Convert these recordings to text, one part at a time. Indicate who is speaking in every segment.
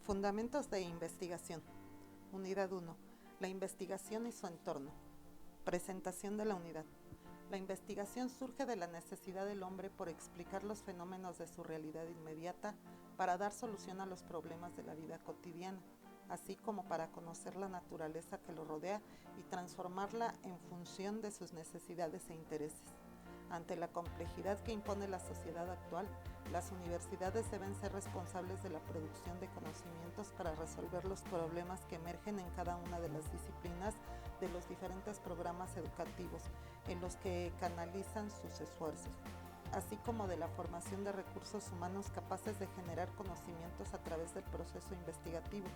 Speaker 1: Fundamentos de investigación. Unidad 1. La investigación y su entorno. Presentación de la unidad. La investigación surge de la necesidad del hombre por explicar los fenómenos de su realidad inmediata para dar solución a los problemas de la vida cotidiana, así como para conocer la naturaleza que lo rodea y transformarla en función de sus necesidades e intereses. Ante la complejidad que impone la sociedad actual, las universidades deben ser responsables de la producción de conocimientos para resolver los problemas que emergen en cada una de las disciplinas de los diferentes programas educativos en los que canalizan sus esfuerzos, así como de la formación de recursos humanos capaces de generar conocimientos a través del proceso investigativo,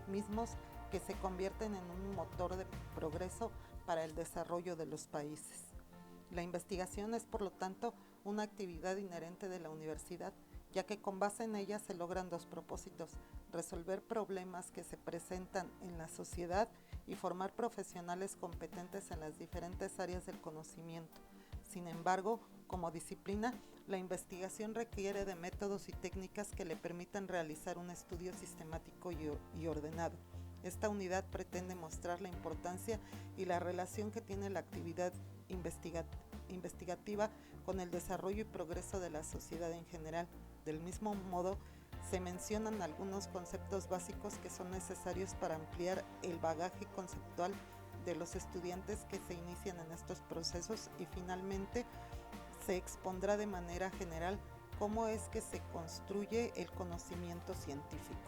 Speaker 1: mismos que se convierten en un motor de progreso para el desarrollo de los países. La investigación es, por lo tanto, una actividad inherente de la universidad, ya que con base en ella se logran dos propósitos: resolver problemas que se presentan en la sociedad y formar profesionales competentes en las diferentes áreas del conocimiento. Sin embargo, como disciplina, la investigación requiere de métodos y técnicas que le permitan realizar un estudio sistemático y ordenado. Esta unidad pretende mostrar la importancia y la relación que tiene la actividad investigativa con el desarrollo y progreso de la sociedad en general. Del mismo modo, se mencionan algunos conceptos básicos que son necesarios para ampliar el bagaje conceptual de los estudiantes que se inician en estos procesos, y finalmente se expondrá de manera general cómo es que se construye el conocimiento científico.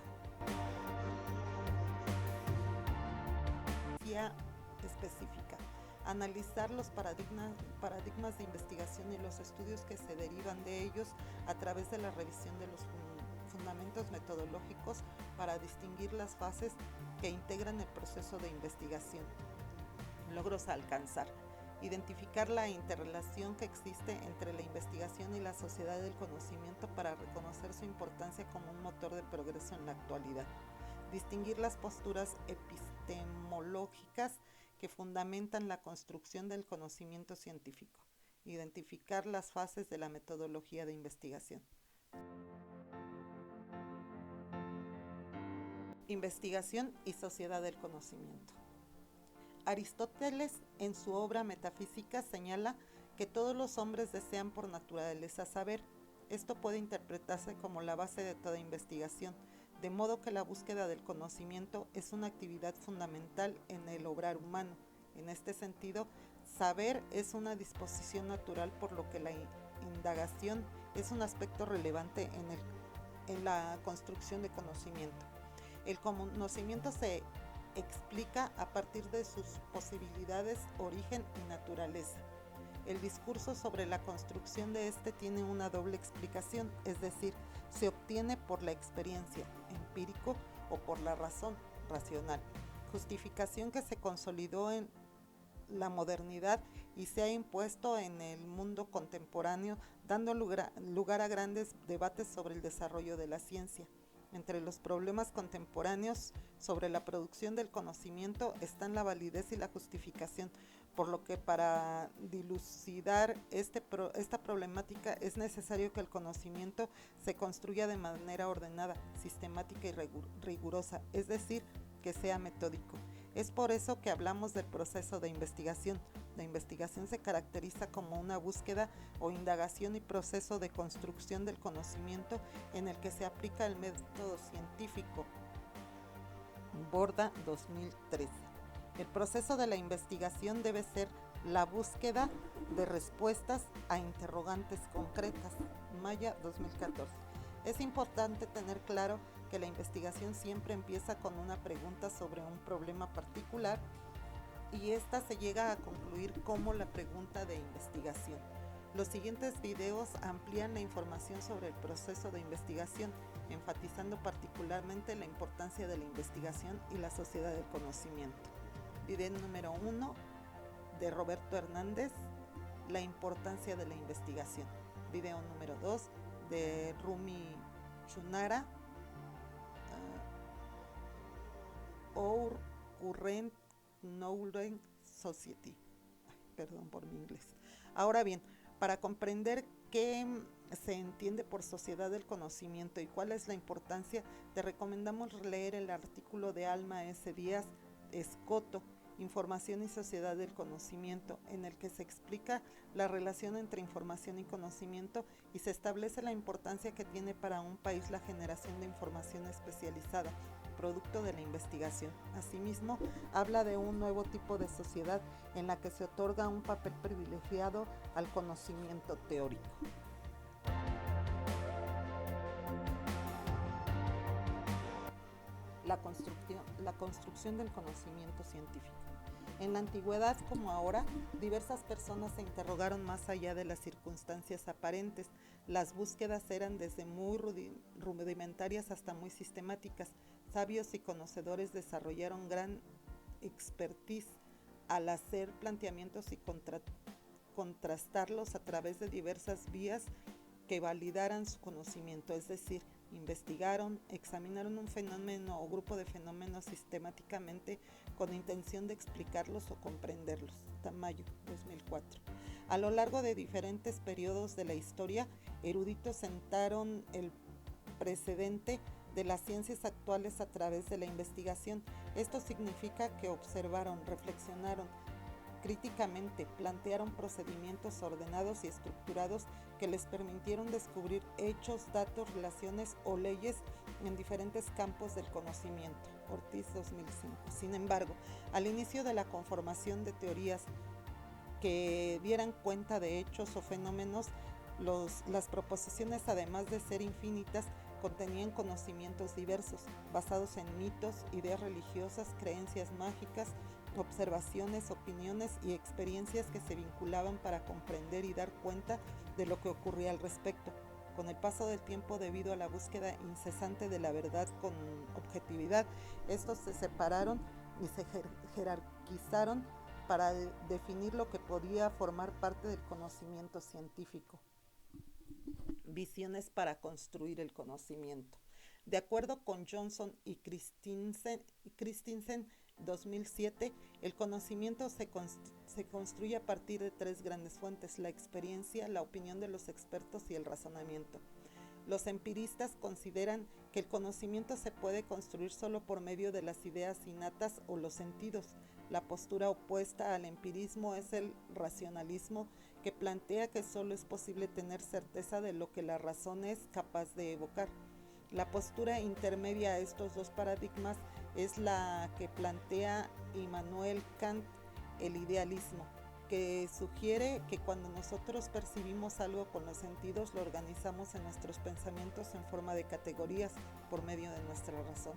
Speaker 1: Específica. Analizar los paradigmas de investigación y los estudios que se derivan de ellos a través de la revisión de los fundamentos metodológicos para distinguir las fases que integran el proceso de investigación. Logros a alcanzar. Identificar la interrelación que existe entre la investigación y la sociedad del conocimiento para reconocer su importancia como un motor de progreso en la actualidad. Distinguir las posturas epistemológicas que fundamentan la construcción del conocimiento científico. Identificar las fases de la metodología de investigación. Investigación y sociedad del conocimiento. Aristóteles, en su obra Metafísica, señala que todos los hombres desean por naturaleza saber. Esto puede interpretarse como la base de toda investigación, de modo que la búsqueda del conocimiento es una actividad fundamental en el obrar humano. En este sentido, saber es una disposición natural, por lo que la indagación es un aspecto relevante en la construcción de conocimiento. El conocimiento se explica a partir de sus posibilidades, origen y naturaleza. El discurso sobre la construcción de este tiene una doble explicación, es decir, se obtiene por la experiencia, empírico, o por la razón, racional, justificación que se consolidó en la modernidad y se ha impuesto en el mundo contemporáneo, dando lugar a grandes debates sobre el desarrollo de la ciencia. Entre los problemas contemporáneos sobre la producción del conocimiento están la validez y la justificación, por lo que para dilucidar esta problemática es necesario que el conocimiento se construya de manera ordenada, sistemática y rigurosa, es decir, que sea metódico. Es por eso que hablamos del proceso de investigación. La investigación se caracteriza como una búsqueda o indagación y proceso de construcción del conocimiento en el que se aplica el método científico. Borda 2013. El proceso de la investigación debe ser la búsqueda de respuestas a interrogantes concretas. Maya 2014. Es importante tener claro que la investigación siempre empieza con una pregunta sobre un problema particular, y esta se llega a concluir como la pregunta de investigación. Los siguientes videos amplían la información sobre el proceso de investigación, enfatizando particularmente la importancia de la investigación y la sociedad del conocimiento. Video número 1 de Roberto Hernández, la importancia de la investigación. Video número 2 de Rumi Chunara, Our Current Knowledge Society. Perdón por mi inglés. Ahora bien, para comprender ¿Qué se entiende por sociedad del conocimiento y cuál es la importancia? Te recomendamos leer el artículo de Alma S. Díaz Escoto, Información y Sociedad del Conocimiento, en el que se explica la relación entre información y conocimiento y se establece la importancia que tiene para un país la generación de información especializada, producto de la investigación. Asimismo, habla de un nuevo tipo de sociedad en la que se otorga un papel privilegiado al conocimiento teórico. La construcción del conocimiento científico. En la antigüedad como ahora, diversas personas se interrogaron más allá de las circunstancias aparentes. Las búsquedas eran desde muy rudimentarias hasta muy sistemáticas. Sabios y conocedores desarrollaron gran expertise al hacer planteamientos y contrastarlos a través de diversas vías que validaran su conocimiento, es decir, investigaron, examinaron un fenómeno o grupo de fenómenos sistemáticamente con intención de explicarlos o comprenderlos. Tamayo, 2004. A lo largo de diferentes periodos de la historia, eruditos sentaron el precedente de las ciencias actuales a través de la investigación. Esto significa que observaron, reflexionaron críticamente, plantearon procedimientos ordenados y estructurados que les permitieron descubrir hechos, datos, relaciones o leyes en diferentes campos del conocimiento. Ortiz, 2005. Sin embargo, al inicio de la conformación de teorías que dieran cuenta de hechos o fenómenos, las proposiciones, además de ser infinitas, contenían conocimientos diversos, basados en mitos, ideas religiosas, creencias mágicas, observaciones, opiniones y experiencias que se vinculaban para comprender y dar cuenta de lo que ocurría al respecto. Con el paso del tiempo, debido a la búsqueda incesante de la verdad con objetividad, estos se separaron y se jerarquizaron para definir lo que podía formar parte del conocimiento científico. Visiones para construir el conocimiento. De acuerdo con Johnson y Christensen 2007, el conocimiento se construye a partir de tres grandes fuentes: la experiencia, la opinión de los expertos y el razonamiento. Los empiristas consideran que el conocimiento se puede construir solo por medio de las ideas innatas o los sentidos. La postura opuesta al empirismo es el racionalismo, que plantea que solo es posible tener certeza de lo que la razón es capaz de evocar. La postura intermedia a estos dos paradigmas es la que plantea Immanuel Kant, el idealismo, que sugiere que cuando nosotros percibimos algo con los sentidos, lo organizamos en nuestros pensamientos en forma de categorías por medio de nuestra razón.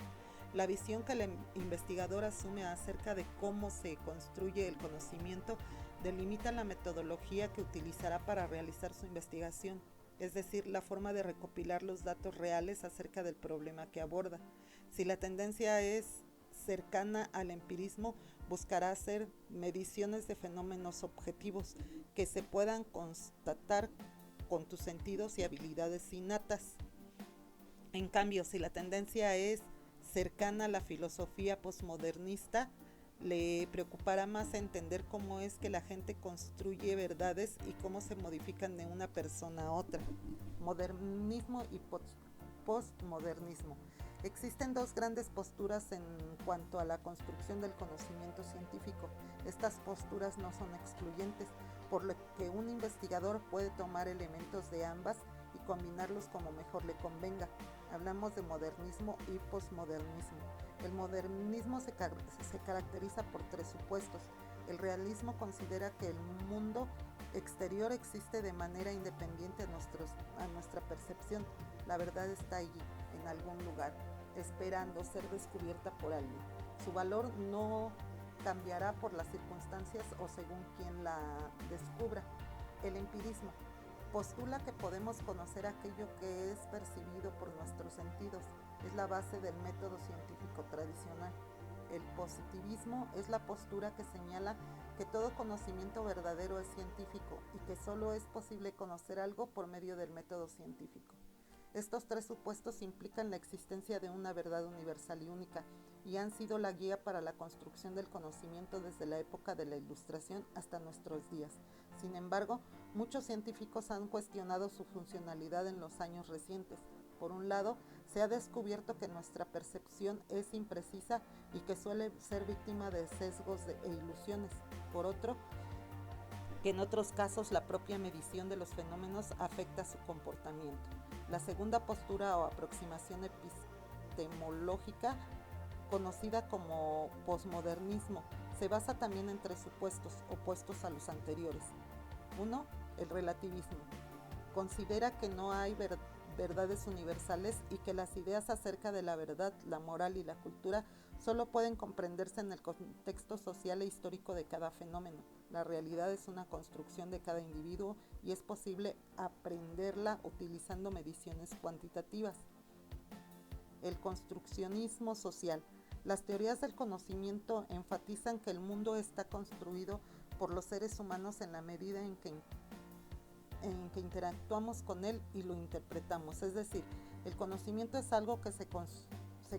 Speaker 1: La visión que el investigador asume acerca de cómo se construye el conocimiento delimita la metodología que utilizará para realizar su investigación, es decir, la forma de recopilar los datos reales acerca del problema que aborda. Si la tendencia es cercana al empirismo, buscará hacer mediciones de fenómenos objetivos que se puedan constatar con tus sentidos y habilidades innatas. En cambio, si la tendencia es cercana a la filosofía posmodernista, le preocupará más entender cómo es que la gente construye verdades y cómo se modifican de una persona a otra. Modernismo y postmodernismo. Existen dos grandes posturas en cuanto a la construcción del conocimiento científico. Estas posturas no son excluyentes, por lo que un investigador puede tomar elementos de ambas y combinarlos como mejor le convenga. Hablamos de modernismo y posmodernismo. El modernismo se caracteriza por tres supuestos. El realismo considera que el mundo exterior existe de manera independiente a nuestra percepción. La verdad está allí, en algún lugar, esperando ser descubierta por alguien. Su valor no cambiará por las circunstancias o según quien la descubra. El empirismo postula que podemos conocer aquello que es percibido por nuestros sentidos. Es la base del método científico tradicional. El positivismo es la postura que señala que todo conocimiento verdadero es científico y que solo es posible conocer algo por medio del método científico. Estos tres supuestos implican la existencia de una verdad universal y única, y han sido la guía para la construcción del conocimiento desde la época de la Ilustración hasta nuestros días. Sin embargo, muchos científicos han cuestionado su funcionalidad en los años recientes. Por un lado, se ha descubierto que nuestra percepción es imprecisa y que suele ser víctima de sesgos e ilusiones. Por otro, que en otros casos la propia medición de los fenómenos afecta su comportamiento. La segunda postura o aproximación epistemológica, conocida como posmodernismo, se basa también en tres supuestos opuestos a los anteriores. 1. El relativismo. Considera que no hay verdades universales y que las ideas acerca de la verdad, la moral y la cultura solo pueden comprenderse en el contexto social e histórico de cada fenómeno. La realidad es una construcción de cada individuo y es posible aprenderla utilizando mediciones cuantitativas. El construccionismo social. Las teorías del conocimiento enfatizan que el mundo está construido por los seres humanos en la medida en que interactuamos con él y lo interpretamos. Es decir, el conocimiento es algo que se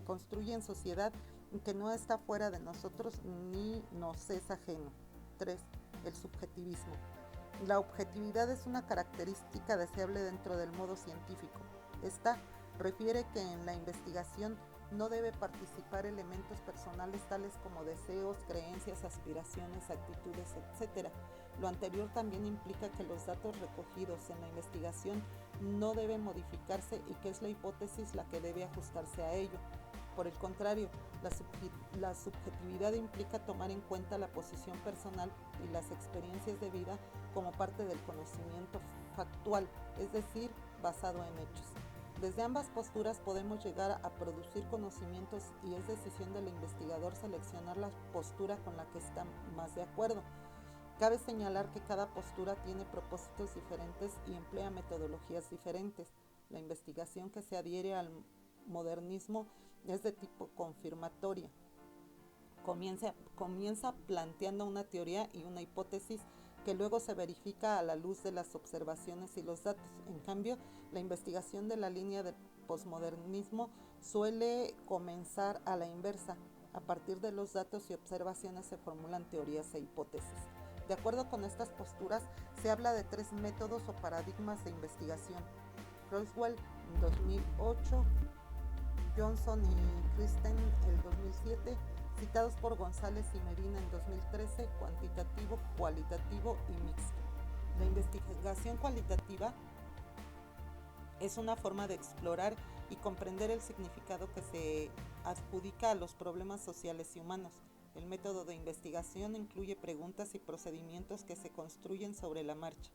Speaker 1: construye en sociedad y que no está fuera de nosotros ni nos es ajeno. 3. El subjetivismo. La objetividad es una característica deseable dentro del modo científico. Esta refiere que en la investigación no debe participar elementos personales tales como deseos, creencias, aspiraciones, actitudes, etc. Lo anterior también implica que los datos recogidos en la investigación no deben modificarse y que es la hipótesis la que debe ajustarse a ello. Por el contrario, la subjetividad implica tomar en cuenta la posición personal y las experiencias de vida como parte del conocimiento factual, es decir, basado en hechos. Desde ambas posturas podemos llegar a producir conocimientos y es decisión del investigador seleccionar la postura con la que está más de acuerdo. Cabe señalar que cada postura tiene propósitos diferentes y emplea metodologías diferentes. La investigación que se adhiere al modernismo es de tipo confirmatoria. Comienza planteando una teoría y una hipótesis que luego se verifica a la luz de las observaciones y los datos. En cambio, la investigación de la línea del posmodernismo suele comenzar a la inversa. A partir de los datos y observaciones se formulan teorías e hipótesis. De acuerdo con estas posturas, se habla de tres métodos o paradigmas de investigación. Roswell en 2008, Johnson y Christen en 2007, citados por González y Medina en 2013, cuantitativo, cualitativo y mixto. La investigación cualitativa es una forma de explorar y comprender el significado que se adjudica a los problemas sociales y humanos. El método de investigación incluye preguntas y procedimientos que se construyen sobre la marcha.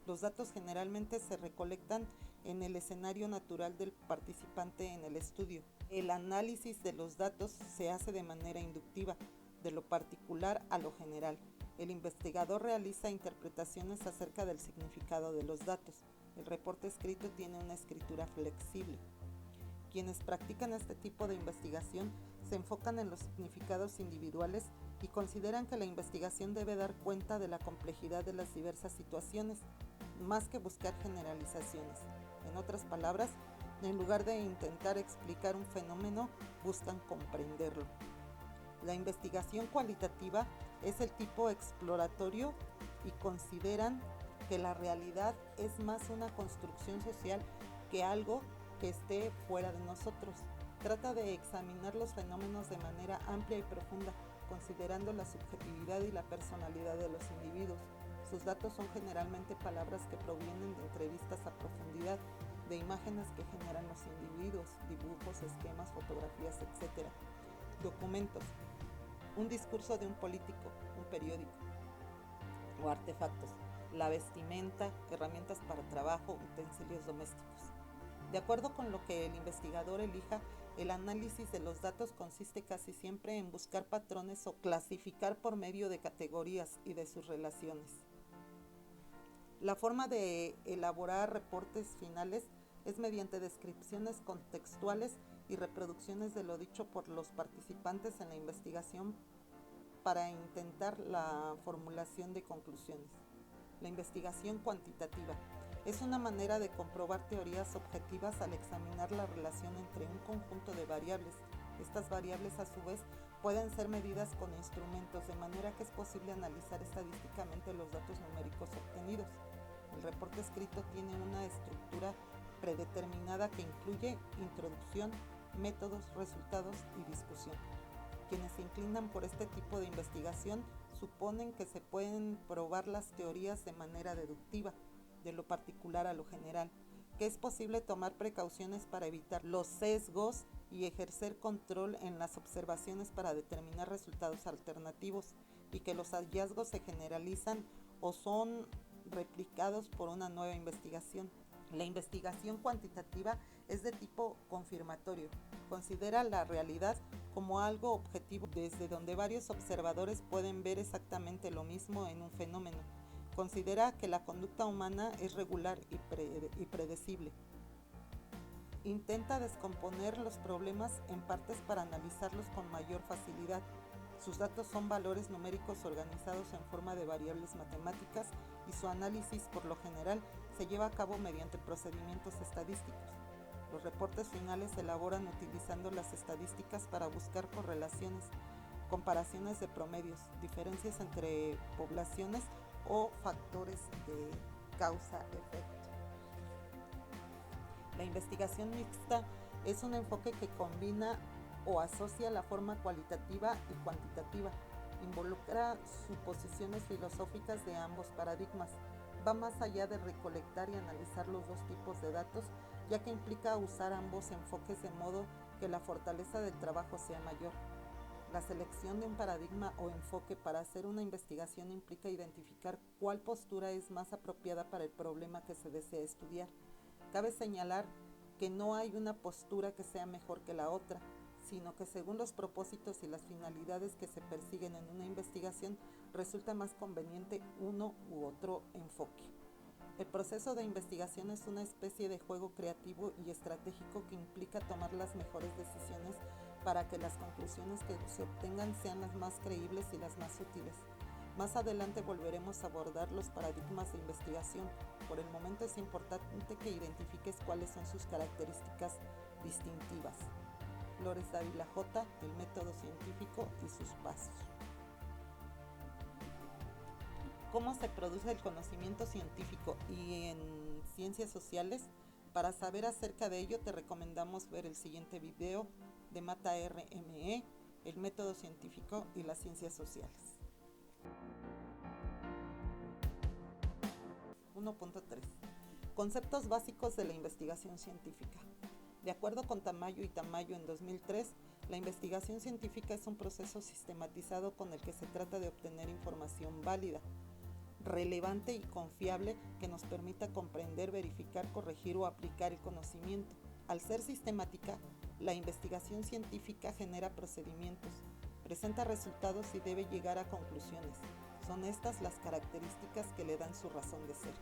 Speaker 1: Los datos generalmente se recolectan en el escenario natural del participante en el estudio. El análisis de los datos se hace de manera inductiva, de lo particular a lo general. El investigador realiza interpretaciones acerca del significado de los datos. El reporte escrito tiene una escritura flexible. Quienes practican este tipo de investigación se enfocan en los significados individuales y consideran que la investigación debe dar cuenta de la complejidad de las diversas situaciones, más que buscar generalizaciones. En otras palabras, en lugar de intentar explicar un fenómeno, buscan comprenderlo. La investigación cualitativa es el tipo exploratorio y consideran que la realidad es más una construcción social que algo que esté fuera de nosotros. Trata de examinar los fenómenos de manera amplia y profunda, considerando la subjetividad y la personalidad de los individuos. Sus datos son generalmente palabras que provienen de entrevistas a profundidad, de imágenes que generan los individuos, dibujos, esquemas, fotografías, etc. Documentos. Un discurso de un político, un periódico o artefactos. La vestimenta, herramientas para trabajo, utensilios domésticos. De acuerdo con lo que el investigador elija, el análisis de los datos consiste casi siempre en buscar patrones o clasificar por medio de categorías y de sus relaciones. La forma de elaborar reportes finales es mediante descripciones contextuales y reproducciones de lo dicho por los participantes en la investigación para intentar la formulación de conclusiones. La investigación cuantitativa. Es una manera de comprobar teorías objetivas al examinar la relación entre un conjunto de variables. Estas variables, a su vez, pueden ser medidas con instrumentos, de manera que es posible analizar estadísticamente los datos numéricos obtenidos. El reporte escrito tiene una estructura predeterminada que incluye introducción, métodos, resultados y discusión. Quienes se inclinan por este tipo de investigación suponen que se pueden probar las teorías de manera deductiva, de lo particular a lo general, que es posible tomar precauciones para evitar los sesgos y ejercer control en las observaciones para determinar resultados alternativos, y que los hallazgos se generalizan o son replicados por una nueva investigación. La investigación cuantitativa es de tipo confirmatorio. Considera la realidad como algo objetivo desde donde varios observadores pueden ver exactamente lo mismo en un fenómeno. Considera que la conducta humana es regular y predecible. Intenta descomponer los problemas en partes para analizarlos con mayor facilidad. Sus datos son valores numéricos organizados en forma de variables matemáticas, y su análisis, por lo general, se lleva a cabo mediante procedimientos estadísticos. Los reportes finales se elaboran utilizando las estadísticas para buscar correlaciones, comparaciones de promedios, diferencias entre poblaciones o factores de causa-efecto. La investigación mixta es un enfoque que combina o asocia la forma cualitativa y cuantitativa. Involucra suposiciones filosóficas de ambos paradigmas. Va más allá de recolectar y analizar los dos tipos de datos, ya que implica usar ambos enfoques de modo que la fortaleza del trabajo sea mayor. La selección de un paradigma o enfoque para hacer una investigación implica identificar cuál postura es más apropiada para el problema que se desea estudiar. Cabe señalar que no hay una postura que sea mejor que la otra, sino que según los propósitos y las finalidades que se persiguen en una investigación, resulta más conveniente uno u otro enfoque. El proceso de investigación es una especie de juego creativo y estratégico que implica tomar las mejores decisiones para que las conclusiones que se obtengan sean las más creíbles y las más útiles. Más adelante volveremos a abordar los paradigmas de investigación. Por el momento es importante que identifiques cuáles son sus características distintivas. Flores Dávila J., el método científico y sus pasos. ¿Cómo se produce el conocimiento científico y en ciencias sociales? Para saber acerca de ello te recomendamos ver el siguiente video de Mata RME, el método científico y las ciencias sociales. 1.3. Conceptos básicos de la investigación científica. De acuerdo con Tamayo y Tamayo en 2003, la investigación científica es un proceso sistematizado con el que se trata de obtener información válida, relevante y confiable que nos permita comprender, verificar, corregir o aplicar el conocimiento. Al ser sistemática, la investigación científica genera procedimientos, presenta resultados y debe llegar a conclusiones. Son estas las características que le dan su razón de ser.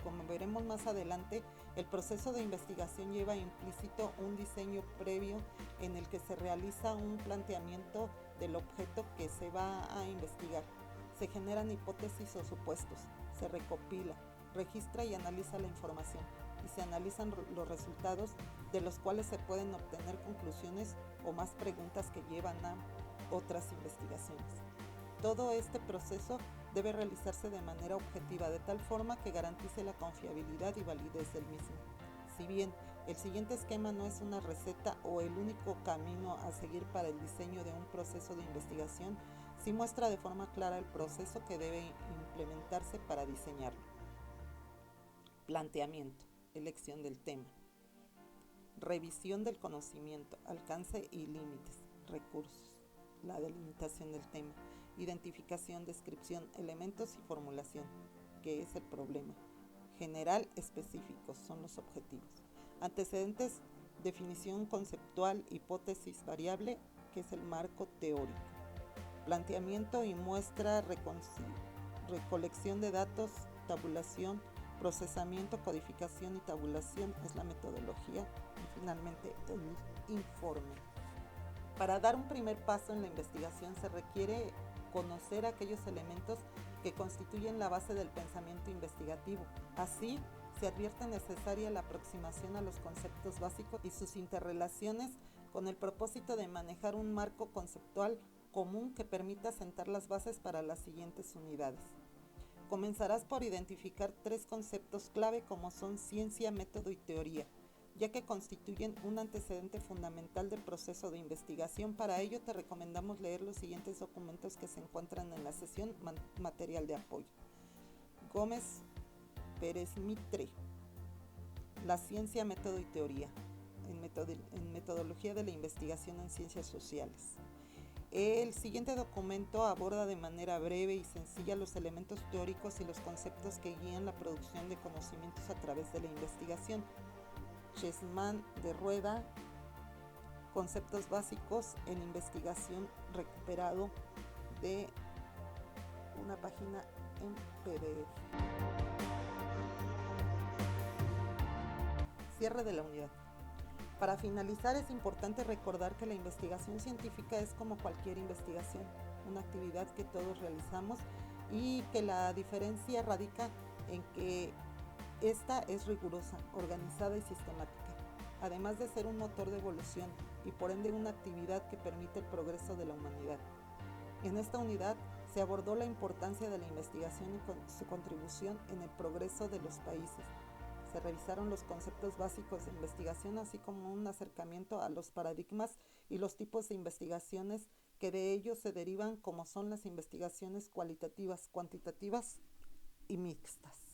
Speaker 1: Como veremos más adelante, el proceso de investigación lleva implícito un diseño previo en el que se realiza un planteamiento del objeto que se va a investigar. Se generan hipótesis o supuestos, se recopila, registra y analiza la información, y se analizan los resultados, de los cuales se pueden obtener conclusiones o más preguntas que llevan a otras investigaciones. Todo este proceso debe realizarse de manera objetiva, de tal forma que garantice la confiabilidad y validez del mismo. Si bien el siguiente esquema no es una receta o el único camino a seguir para el diseño de un proceso de investigación, sí muestra de forma clara el proceso que debe implementarse para diseñarlo. Planteamiento, elección del tema. Revisión del conocimiento, alcance y límites, recursos, la delimitación del tema. Identificación, descripción, elementos y formulación, que es el problema. General, específicos, son los objetivos. Antecedentes, definición conceptual, hipótesis, variable, que es el marco teórico. Planteamiento y muestra, recolección de datos, tabulación, procesamiento, codificación y tabulación, es la metodología. Y finalmente, el informe. Para dar un primer paso en la investigación se requiere conocer aquellos elementos que constituyen la base del pensamiento investigativo. Así, Se advierte necesaria la aproximación a los conceptos básicos y sus interrelaciones con el propósito de manejar un marco conceptual común que permita sentar las bases para las siguientes unidades. Comenzarás por identificar 3 conceptos clave como son ciencia, método y teoría, ya que constituyen un antecedente fundamental del proceso de investigación. Para ello te recomendamos leer los siguientes documentos que se encuentran en la sección material de apoyo. Gómez Pérez Mitre, La ciencia, método y teoría, en metodología de la investigación en ciencias sociales. El siguiente documento aborda de manera breve y sencilla los elementos teóricos y los conceptos que guían la producción de conocimientos a través de la investigación. Chessman de Rueda, Conceptos básicos en investigación, recuperado de una página en PDF. Cierre de la unidad. Para finalizar, es importante recordar que la investigación científica es como cualquier investigación, una actividad que todos realizamos y que la diferencia radica en que esta es rigurosa, organizada y sistemática, además de ser un motor de evolución y por ende una actividad que permite el progreso de la humanidad. En esta unidad se abordó la importancia de la investigación y su contribución en el progreso de los países. Se revisaron los conceptos básicos de investigación, así como un acercamiento a los paradigmas y los tipos de investigaciones que de ellos se derivan, como son las investigaciones cualitativas, cuantitativas y mixtas.